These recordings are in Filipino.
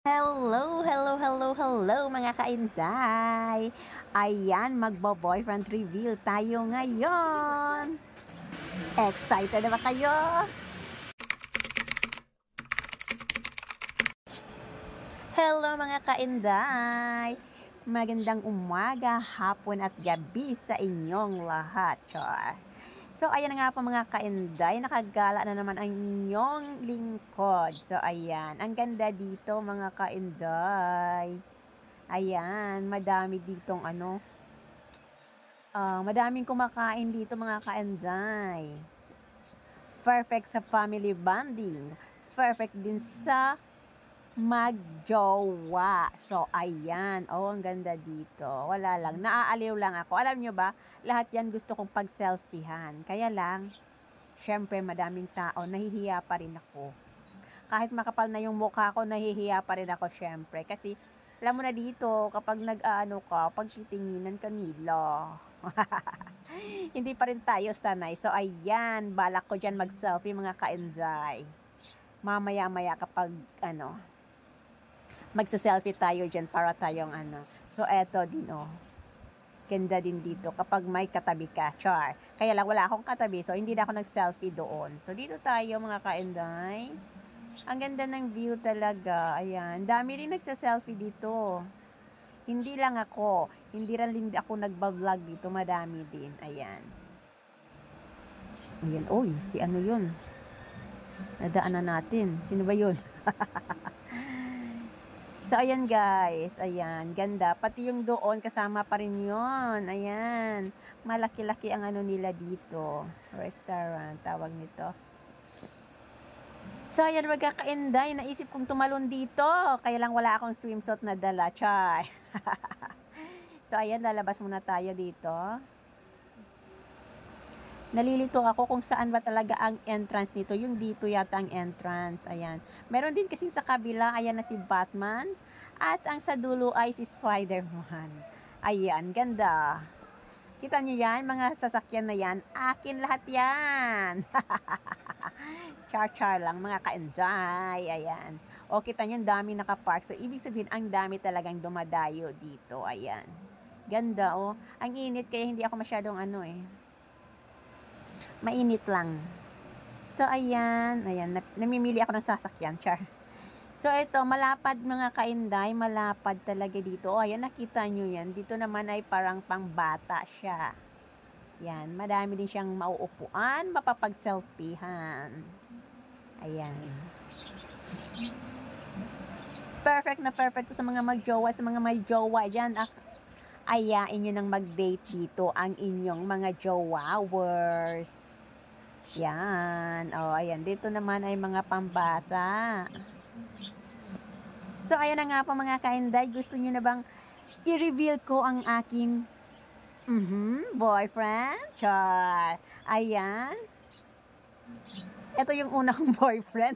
Hello, hello, hello, hello mga kainday! Ayan, magbo-boyfriend reveal tayo ngayon! Excited na ba kayo? Hello mga kainday! Magandang umaga, hapon at gabi sa inyong lahat. Char. So, ayan na nga po mga kainday, nakagala na naman ang inyong lingkod. So, ayan, ang ganda dito mga kainday. Ayan, madami ditong madaming kumakain dito mga kainday. Perfect sa family bonding. Perfect din sa magjowa. So, ayan. Oh, ang ganda dito. Wala lang. Naaaliw lang ako. Alam nyo ba, lahat yan gusto kong pag-selfiehan. Kaya lang, syempre, madaming tao. Nahihiya pa rin ako. Kahit makapal na yung mukha ko, nahihiya pa rin ako, syempre. Kasi, alam mo na dito, kapag nag-ano ka, pagtitinginan ka nila. Hindi pa rin tayo sanay. So, ayan. Balak ko dyan mag-selfie, mga ka-enjoy. Mamaya-maya kapag, magsa-selfie tayo dyan para tayong So, eto din, oh. Ganda din dito kapag may katabi ka. Char. Kaya lang, wala akong katabi. So, hindi na ako nag-selfie doon. So, dito tayo, mga kainday. Ang ganda ng view talaga. Ayan. Dami rin nagsa-selfie dito. Hindi lang ako. Hindi rin ako nagba-vlog dito. Madami din. Ayan. Ayan. Uy, si ano yun? Nadaanan natin. Sino ba yun? So, ayan guys. Ayan. Ganda. Pati yung doon, kasama pa rin yun. Ayan. Malaki-laki ang ano nila dito. Restaurant. Tawag nito. So, ayan magkakainday. Naisip kong tumalon dito. Kaya lang wala akong swimsuit na dala. Char. So, ayan. Lalabas muna tayo dito. Nalilito ako kung saan ba talaga ang entrance nito. Yung dito yata ang entrance. Ayan. Meron din kasi sa kabila, ayan na si Batman. At ang sa dulo ay si Spider-Man. Ayan, ganda. Kita niyo yan, mga sasakyan na yan. Akin lahat yan. Char-char lang, mga ka-enjoy. Ayan. O, kita niyo, dami nakapark. So, ibig sabihin, ang dami talagang dumadayo dito. Ayan. Ganda, oh. Ang init, kaya hindi ako masyadong mainit lang. So, ayan. Ayan. Namimili ako ng sasakyan. Char. So, ito. Malapad mga kainday. Malapad talaga dito. O, ayan. Nakita nyo yan. Dito naman ay parang pangbata siya. Yan. Madami din siyang mauupuan. Mapapag-selfiehan. Ayan. Perfect na perfect sa mga magjowa. Sa mga may jowa dyan. Ayain nyo nang mag-date dito ang inyong mga jowawers. Yan. O, ayan. Dito naman ay mga pambata. So, ayan na nga po mga kainday. Gusto nyo na bang i-reveal ko ang aking boyfriend? Char. Ayan. Ito yung unang boyfriend.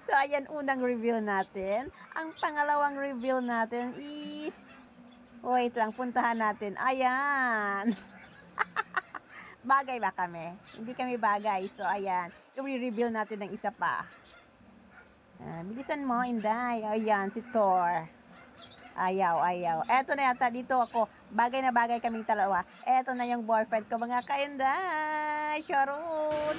So, ayan, unang reveal natin. Ang pangalawang reveal natin is... Wait lang, puntahan natin. Ayan. Bagay ba kami? Hindi kami bagay. So, ayan. I-reveal natin ng isa pa. Bilisan mo, Inday. Ayan, si Thor. Ayaw. Eto na yata, dito ako. Bagay na bagay kaming dalawa. Eto na yung boyfriend ko, mga ka-Inday. Charot.